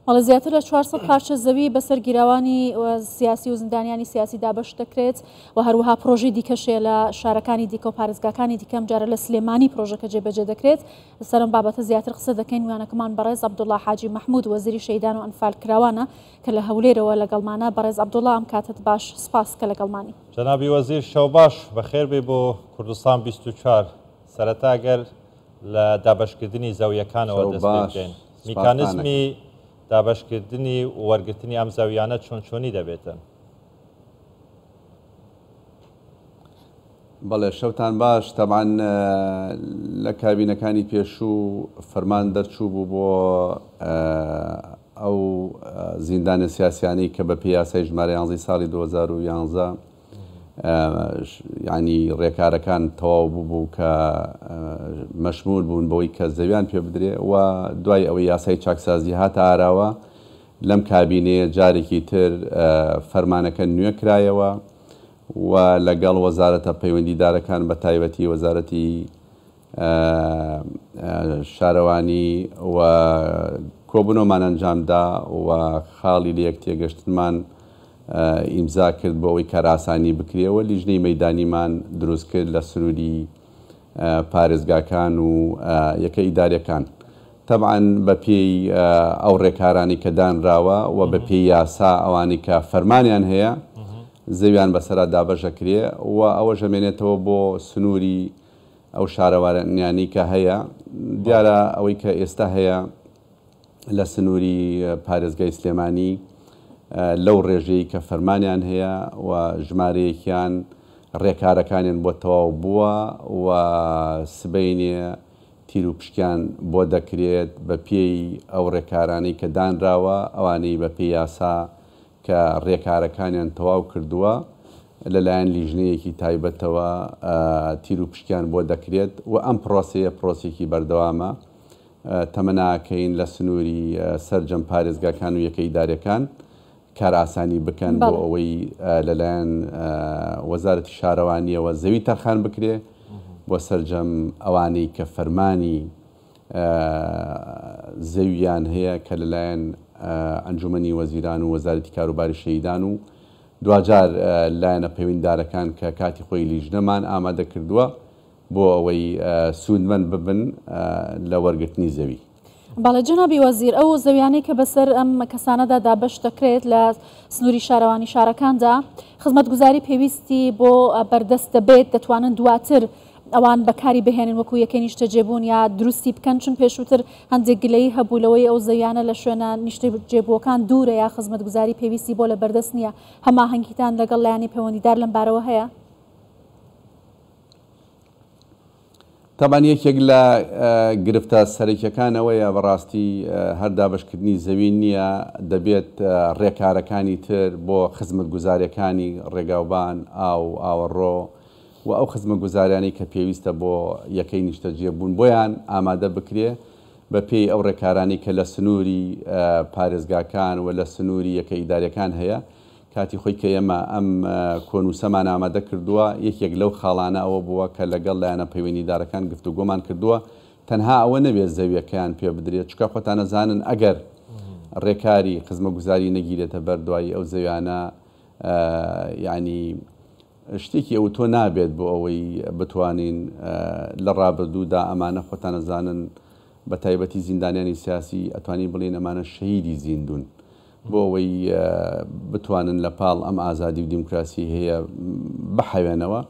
مەڵە زیاتر لە 400 پارچە زەوی بەسەر گیراوانی سیاسی و زیندانیانی سیاسی دابەش دەکرێت و هەروەها پرۆژەی دیکەشێ لە شارەکانی دیکە و پارێزگاکانی دیکەم جارە لە سلێمانی پرۆژەکە جێبەجێ دەکرێت. سەرم بابەتە زیاتر قسە دەکەین ویانەکەمان بەڕێز عەبدوڵڵا حاجی مەحموود وەزیری شەیدان و ئەنفال کراوانە کە لە هەولێرەوە لەگەڵمانە. بەڕێز عەبدوڵڵا ئەم کاتت باش، سپاس کە لەگەڵمانی. جەنابی وەزیر شەو باش، بەخێر بێ بۆ کوردستان 24. سەرەتا گەر لە دابەشکردنی زەویەکانەوە دەست پێ بکەین. میکانیزمی دابەشکردنی و وەرگرتنی ئەم زەویانە چۆنی دەبێتن؟ بەڵێ شەوتان باش. تەبعاً لە کابینەکانی پێشوو فەرمان دەرچوو بوو بۆ ئەو زیندانە سیاسیانەی کە بە پێی یاسای ژمارە 11 ساڵی 2011 ینی ڕێکارەکان تەواو بوو کە مەشمول بوون بەوەی کە زەویان پێ بدرێ و دوای ئەوەی یاسای چاکسازی هاتە ئاراوە لەم کابینەیە جارێکی تر فەرمانەکە نوێ کرایەوە و لەگەڵ وەزارەتە پەیوەندیدارەکان بە تایبەتی وەزارەتی شارەوانی و کۆبوونەوەمان ئەنجامدا و خاڵی لە یەک تێگەشتمان ئیمزا کرد بۆ ئەوەی کاراسانی بکرێەوە. لیژنەی مەیدانیمان دروست کرد لە سنووری پارێزگاکان و یەکە ئیدارەکان. تەبعاً بە پێی ئەو ڕێکارانی کە دانراوە و بە پێی یاسا ئەوانی کە فەرمانیان هەیە زەویان بەسەرا دابەشەکرێ و ئەوە ژەمێنێتەوە بۆ سنووری ئەو شارەوانیانی کە هەیە. دیارە ئەوەی کە ئێستا هەیە لە سنووری پارێزگای سلێمانی لەو ڕێژەی کە فەرمانیان هەیە و ژمارەیەکیان ڕێکارەکانیان بۆ تەواو بووە و سبەینێ تیر و پشکیان بۆ دەکرێت بە پێی ئەو ڕێکارانەی کە دانراوە ئەوانەی بە پێی یاسا کە ڕێکارەکانیان تەواو کردووە لەلایەن لیژنەیەکی تایبەتەوە تیر و پشکیان بۆ دەکرێت و ئەم پرۆسەیە پرۆسێکی بەردەوامە. تەمەناکەین لە سنووری سەرجەم پارێزگاکان و یەکە ئیدارەکان کار ئاسانی بکەن بۆ ئەوەی لەلایەن وەزارەتی شارەوانیەوە زەوی تەرخان بکرێ بۆ سەرجەم ئەوانەی کە فەرمانی زەویان هەیە کە لەلایەن ئەنجومەنی وەزیران و وەزارەتی کاروباری شەیدان و دوجار لایەنە پەیوەندیدارەکان کە کاتی خۆی لیژنەمان ئامادە کردووە بۆ ئەوەی سوودمەند ببن لە وەرگرتنی زەوی. باڵە جەنابی وەزیر، ئەو زەویانەی کە بەسەر ئەم کەسانەدا دابەش دەکرێت لە سنووری شارەوانی شارەکاندا خزمەتگوزاری پێویستی بۆ بەردەست دەبێت، دەتوانن دواتر ئەوان بەکاری بهێنن وەکو یەکەی نیشتە جێبوون یا دروستی بکەن، چون پێشووتر هەندێک گلەی هەبوولەوەی ئەو زەویانە لە شوێنە نیشتە جێبووەکان دوورە یا خزمەتگوزاری پێویستی بۆ لە بەردەست نییە. هەماهەنگیتان لەگەڵ لایانی پەیوەندیدار لەم بارەوە هەیە؟ تەبان یەکێک لە گرفتە سەرەکیەکانەوەیە بەڕاستی هەر دابەشکردنی زەوی نییە، دەبێت ڕێکارەکانی تر بۆ خزمەتگوزاریەکانی ڕێگاوبان ئاوەڕۆ و ئەو خزمەتگوزاریانی کە پێویستە بۆ یەکەی نیشتە جێبوون بۆیان ئامادە بکرێ بە پێی ئەو ڕێکارانی کە لە سنووری پارێزگاکان و لە سنووری یەکە ئیدارەکان هەیە. کاتی خۆی کە ئێمە ئەم کۆنووسەمان ئامادە کردووە یەکێک لەو خاڵانە ئەوە بووە کە لەگەڵ لایەنە پەیوەندیدارەکان گفتوگۆمان کردووە تەنها ئەوە نەبێت زەویەکەیان پێ بدرێت، چکە خۆتان نەزانن ئەگەر ڕێکاری خزمەتگوزاری نەگیرێتە بەردوایی ئەو زەویانە ینی شتێکی ئەو تۆ نابێت بۆ ئەوەی بتوانین لە ڕابردوودا ئەمانە خۆتان نەزانن بە تایبەتی زیندانیانی سیاسی ئەتوانی بڵێن ئەمانە شەهیدی زیندون بۆ ئەوەی بتوانن لە پاڵ ئەم ئازادی و دیموکراسی هەیە بحەوێنەوە.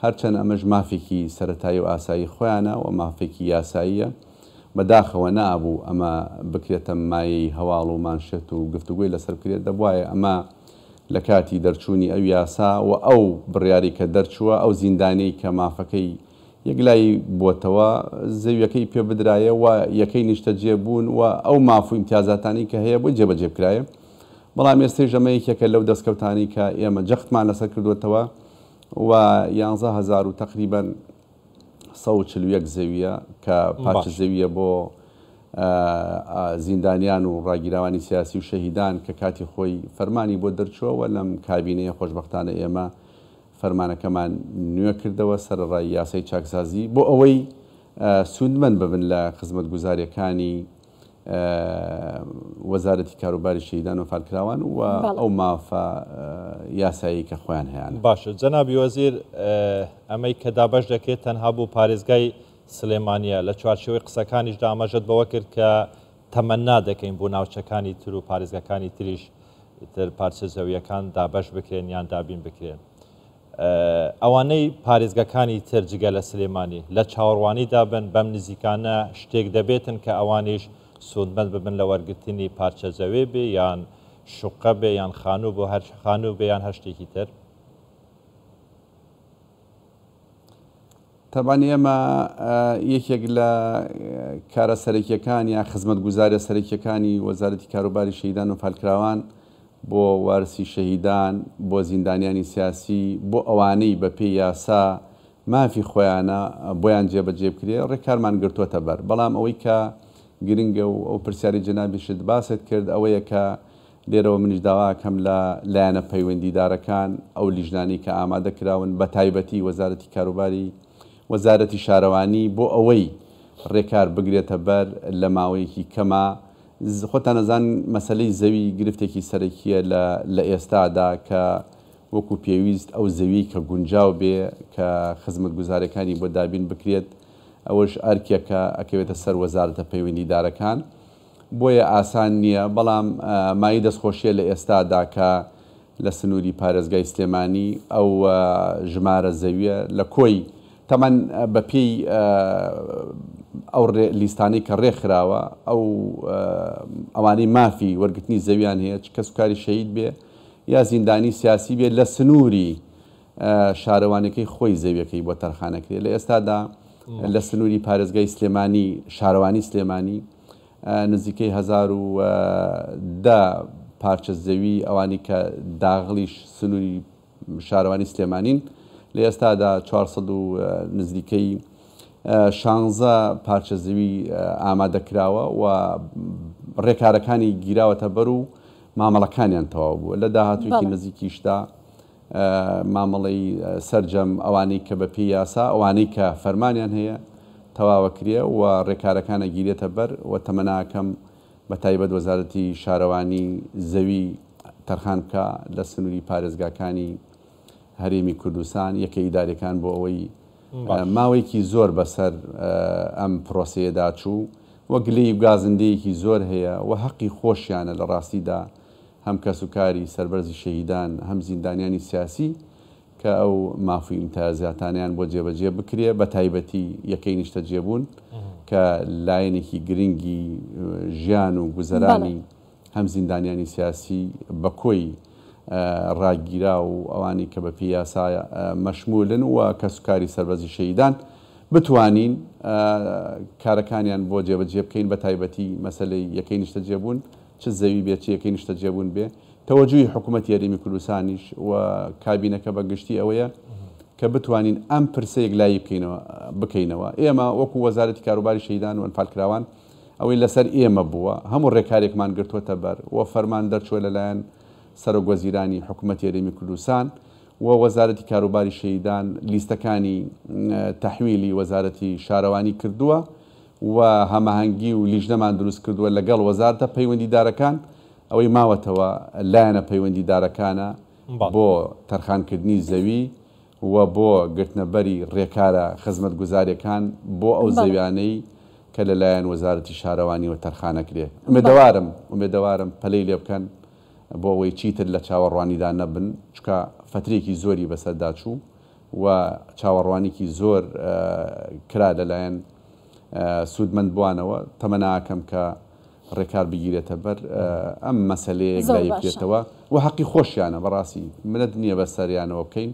هەرچەند ئەمەش مافێکی سەرەتایی و ئاسایی خۆیانە و مافێکی یاساییە بەداخەوە نابوو ئەمە بکرێتە مایەی هەواڵ و مانشێت و گفتوگوی لەسەر بکرێت. دەبواە ئەمە لە کاتی دەرچوونی ئەو یاسا و ئەو بڕیاری کە دەرچووە ئەو زیندانەی کە مافەکەی یەکلای بۆتەوە زەویەکەی پێ بدرایە و یەکەی نیشتە جێبوون و ئەو ماف و ئیمتیازاتانی کە هەیە بۆ جێبەجێ بکرایە. بەڵام ئێستەی ژەمەیەکێکە لەو دەستکەوتانی کە ئێمە جەختمان لەسەر کردوێتەوە و 11,000 و تقریبا 141 زەویە کە پاچ زەویە بۆ زیندانیان و ڕاگیراوانی سیاسی و شەهیدان کە کاتی خۆی فەرمانی بۆ دەرچووە لەم کابینەیە خۆشبەختانە ئێمە فەرمانەکەمان نوێ کردەوە سەرڕای یاسای چاکسازی بۆ ئەوەی سوودمەند ببن لە خزمەتگوزاریەکانی وەزارەتی کاروباری شەهیدان و فالکراوان و ئەو مافە یاسایی کە خۆیان هەیەیان. باشە جەنابی وەزیر ئەمەی کە دابەش دەکرێت تەنها بوو پارێزگای سلێمانیە لە چوارچێوەی قسەکانیشدا ئاماژەت بەوە کرد کە تەمەنا دەکەین بۆ ناوچەکانی تر و پارێزگەکانی تریش تر پارچە زەویەکان دابەش بکرێن یان دابین بکرێن. ئەوانەی پارێزگەکانی تر جگە لە سلێمانی لە چاوەڕوانیدا بن بەم نزیکانە شتێک دەبێتن کە ئەوانیش سودمەند ببن لە وەرگرتنی پارچە زەوێ بێ یان شوقە بێ یان خانوو بۆ هەر خانوو بێ یان هەر شتێکی تر. تەبان ئێمە یەکێک لە کارە سەرەکیەکان یا خزمەت گوزارە سەرەکیەکانی وەزارەتی کاروباری شەهیدان و فالکراوان بۆ وارسی شەهیدان بۆ زیندانیانی سیاسی بۆ ئەوانەی بە پێی یاسا مافی خۆیانە بۆیان جێبەجێ بکرێ ڕێکارمان گرتووەتە بەر. بەڵام ئەوەی کە گرنگە و ئەو پرسیاری جەنابیشت باست کرد ئەوەیە کە لێرەوە منیش داواکەم لە لایەنە پەیوەندیدارەکان ئەو لیژنانی کە ئامادە کراون بە تایبەتی وەزارەتی کاروباری وەزارەتی شارەوانی بۆ ئەوەی ڕێکار بگرێتە بەر لە ماوەیەکی کەمە. خۆتان نەزان مەسلەی زەوی گرفتێکی سەرەکیە لە ئێستادا کە وەکو پێویست ئەو زەوی کە گونجاو بێ کە خزمەت گوزارەکانی بۆ دابین بکرێت ئەوەش ئەرکێکە ئەکەوێتە سەر وەزارەتە پەیوەندیدارەکان بۆیە ئاسان نییە. بەڵام مای دەستخۆشیە لە ئێستادا کە لە سنووری پارێزگای سلێمانی ئەو ژمارە زەویە لە کۆی تەمان بە پێی ئەو لیستانەی کە ڕێکخراوە ئەوانەی مافی وەرگرتنی زەویان هەیە کە سوکاری شەهید بێ یا زیندانی سیاسی بێ لە سنووری شارەوانەکەی خۆی زەویەکەی بۆ تەرخانەکرێت. لە ئێستادا لە سنووری پارێزگای سلێمانی شارەوانی سلێمانی نزیکەی 1010 پارچە زەوی ئەوانی کە داغڵیش سنووری شارەوانی سلێمانین لە ئێستادا 400 نزیکەی 16 پارچە زەوی ئامادەکراوە و ڕێکارەکانی گیراوەتە بەر و مامەڵەکانیان تەواو بووە. لە داهاتوویەکی نزیکیشدا مامەڵەی سەرجەم ئەوانەی کە بە پێی یاسا ئەوانەی کە فەرمانیان هەیە تەواوەکرێ و ڕێکارەکانە گیرێتە بەر و تەمەناکەم بە تایبەت وەزارەتی شارەوانی زەوی تەرخان بکە لە سنووری پارێزگاکانی هەرێمی کوردستان یەکە ئیدارەکان بۆ ئەوەی ماوەیەکی زۆر بەسەر ئەم پرۆسەیەدا چوو وە گلەی گازندەیەکی زۆر هەیە و حەقی خۆشیانە لە ڕاستیدا هەم کەسوکاری سەربەرزی شەهیدان هەم زیندانیانی سیاسی کە ئەو مافوی ئیمتیازاتانیان بۆ جێبەجێ بکرێ بە تایبەتی یەکەی نیشتە جێبوون کە لایەنێکی گرنگی ژیان و گوزەرانی هەم زیندانیانی سیاسی بە کۆی ڕاگیرا و ئەوانی کە بە پێی یاسا مەشمولن و کەسوکاری سەربەرزی شەهیدان بتوانین کارەکانیان بۆ جێبەجێ بکەین بە تایبەتی مەسەلەی یەکەی نیشتە جێبوون چ زەوی بێت چ یەکەی نیشتە جێبوون بێ تەوەجوی حکوومەتی هەرێمی کوردستانیش و کابینەکە بە گشتی ئەوەیە کە بتوانین ئەم پرسە یەکلایی بکەینەوە. ئێمە وەکو وەزارەتی کاروباری شەهیدان و فالکراوان ئەوەی لەسەر ئێمە بووە هەموو ڕێکارێکمان گرتووەتە بەر و فەرمان دەرچووە لەلایەن سەرۆکوەزیرانی حکوومەتی هەرێمی کوردستان و وەزارەتی کاروباری شەهیدان لیستەکانی تەحویلی وەزارەتی شارەوانی کردووە و هەماهەنگی و لیژنەمان دروست کردووە لەگەڵ وەزارەتە پەیوەندیدارەکان ئەوەی ماوەتەوە لایەنە پەیوەندیدارەکانە بۆ تەرخانکردنی زەوی و بۆ گرتنەبەری ڕێکارە خزمەت گوزاریەکان بۆ ئەو زەویانەی کە لەلایەن وەزارەتی شارەوانی و تەرخانەکرێ. ئومێدەوارم پەلەی لێ بکەن بۆ ئەوەی چیتر لە چاوەڕوانیدا نەبن چکە فترێکی زۆری بەسەردا چوو و چاوەڕوانێکی زۆر کرا لەلایەن سوودمەند بوانەوە تەمەناکەم کە ڕێکار بگیرێتە بەر ئەم مەسەلەیەک لای بکرێتەوە و حەقی خۆشیانە بەڕاستی منەت نییە بەسەریانەوە بکەین.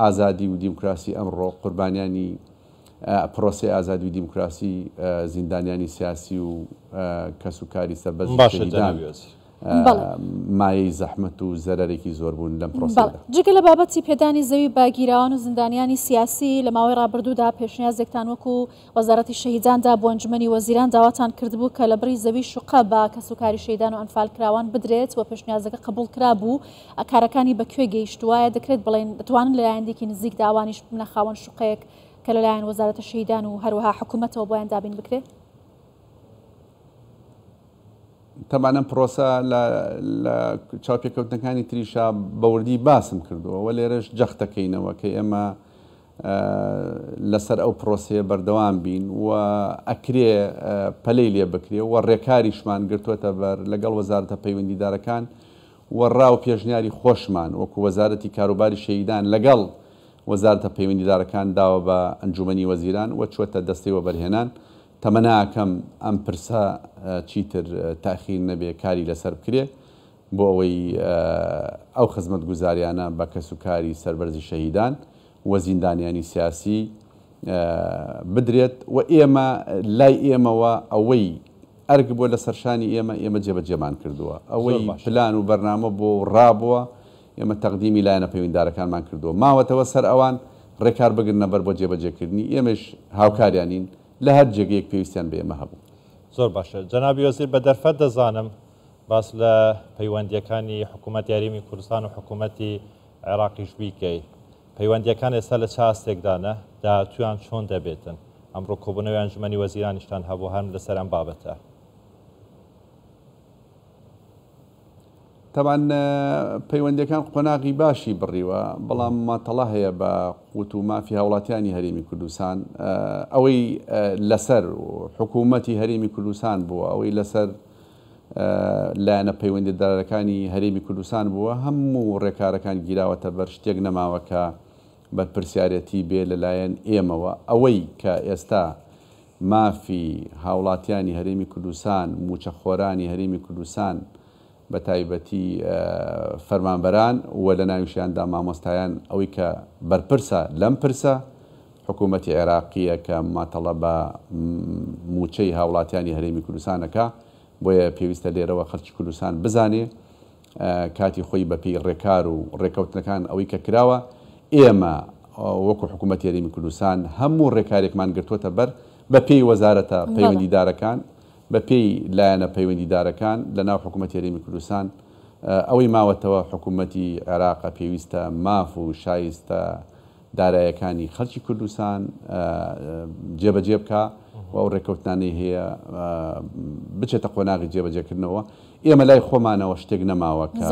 ئازادی و دیموکراسی ئەمڕۆ قوربانیانی پرۆسی ئازادی و دیموکراسی زیندانیانی سیاسی و کەسوکاری سەربەرزی شەهیدان مایەی زەحمەت و زەرەرێکی زۆر بوون لەم پرۆسەدا. جگە لە بابەتی پێدانی زەوی بە گیراوان و زیندانیانی سیاسی لە ماوەی ڕابردوودا پێشنیازێکتان وەکو وەزارەتی شەهیداندا بۆ ئەنجومەنی وەزیران داواتان کردبوو کە لە بڕی زەوی شوقە بە کەسوکاری شەهیدان و ئەنفالکراوان بدرێت و پێشنیازەکە قبول کرابوو کارەکانی بەکوێ گەیشتووایە دەکرێت بڵێن دەتوانن لە لایەندێکی نزیک داوانیش بنە خاوەن شوقەیەک کە لەلایەن وەزارەتە شەهیدان و هەروەها حکوومەتەوە بۆیان دابین بکرێت. طبعا ئەم پرۆسە لە چاوپێکەوتنەکانی تریشا بەوردی باسم کردووە و لێرەش جەختەکەینەوە کە ئێمە لەسەر ئەو پرۆسەیە بەردەوام بین و ئەکرێ پەلەی لێ بکرێ و ڕێکاریشمان گرتووەتە بەر لەگەڵ وەزارەتە پەیوەندیدارەکان و ڕاو پێشنیاری خۆشمان وەکو وەزارەتی کاروباری شەهیدان لەگەڵ وەزارەتە پەیوەندیدارەکان داوە بە ئەنجومەنی وەزیران و چوەتە دەستەی وەبەرهێنان تەمەناکەم ئەم پرسە چیتر تاخیر نەبێ کاری لەسەر بکرێ بۆ ئەوەی ئەو خزمەت گوزاریانە بە کەسوکاری سەربەرزی شەهیدان و زیندانیانی سیاسی بدرێت و ئێمە لای ئێمەوە ئەوەی ئەرگ بۆ لە سەرشانی ئێمە جێبەجێمان کردووە ئەوەی پلان و بەرنامە بۆ ڕابووە ئێمە تەقدیمی لایەنە پەیوەندیدارەکانمان کردووە ماوەتەوە سەر ئەوان ڕێکار بگرنە بەر بۆ جێبەجێکردنی ئێمەش هاوکاریانین لە هەر جێگەیەک پێویستیان بە ئێمە هەبوو. زۆر باشە جەنابی وەزیر بە دەرفەت دەزانم باس لە پەیوەندیەکانی حکوومەتی یاریمی کوردستان و حکوومەتی عێراقیش بیکەی پەیوەندیەکان ئێستا لە چاستێکدانە داهاتویان چۆن دەبێتن ئەمڕۆ کۆبوونەوەی ئەنجومەنی وەزیرانیشتان هەبوو هەم لەسەر ئەم بابەتە. تەبان پەیوەندیەکان قۆناغی باشی بڕیوە بەڵام ماتەڵا هەیە بە قوت و مافی هاوڵاتیانی هەرێمی کوردستان ئەوەی لەسەر حکوومەتی هەرێمی کوردستان بووە ئەوەی لەسەر لایەنە پەیوەندیدارەکانی هەرێمی کوردستان بووە هەموو ڕێکارەکان گیراوەتە بەر شتێک نەماوەکە بەرپرسیارەتی بێ لەلایەن ئێمەوە ئەوەی کە ئێستا مافی هاوڵاتیانی هەرێمی کوردستان موچەخۆرانی هەرێمی کوردستان بە تایبەتی فەرمانبەران و لە ناویشیاندا مامۆستایان ئەوەی کە بەرپرسە لەم پرسە حکوومەتی عێراقیە کە ماتەڵە بە موچەی هاوڵاتیانی هەرێمی کوردستانەکە بۆیە پێویستە لێرەوە خەڵکی کوردستان بزانێ کاتی خۆی بەپێی ڕێکار و ڕێکەوتنەکان ئەوەی کە کراوە ئێمە وەکو حکوومەتی هەرێمی کوردستان هەموو ڕێکارێکمان گرتووەتە بەر بەپێی وەزارەتە پەیوەندیدارەکان بەپێی لایەنە پەیوەندیدارەکان لە ناو حکوومەتی هەرێمی کوردستان ئەوەی ماوەتەوە حکوومەتی عێراقە پێویستە ماف و شایستە دارایەکانی خەڵکی کوردستان جێبەجێ بکە و ئەو ڕێکەوتانەی هەیە بچێتە قۆناغی جێبەجێکردنەوە ئێمە لای خۆمانەوە شتێک نەماوە کە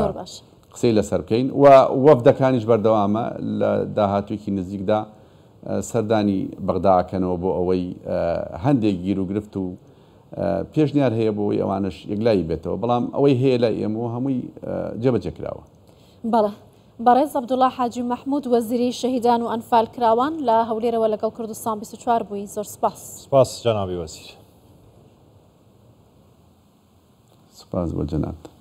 قسەی لەسەر بکەین و وەفدەکانیش بەردەوامە لە داهاتوویەکی نزیکدا سەردانی بەغداکەنەوە بۆ ئەوەی هەندێک گیر و گرفت و پێشنیار هەیە بۆی ئەوانش یەکلایی بێتەوە بەڵام ئەوەی هەیە لای ئێمە هەمووی جێبەجێکراوە. بەڵێ بەڕێز عەبدوڵڵا حاجی مەحموود وەزیری شەهیدان و ئەنفال کراوان لە هەولێرەوە لەگەڵ کوردستان 24 بووی زۆر سپاس. سپاس جەنابی وەزیر. سپاس بۆ جەنابت.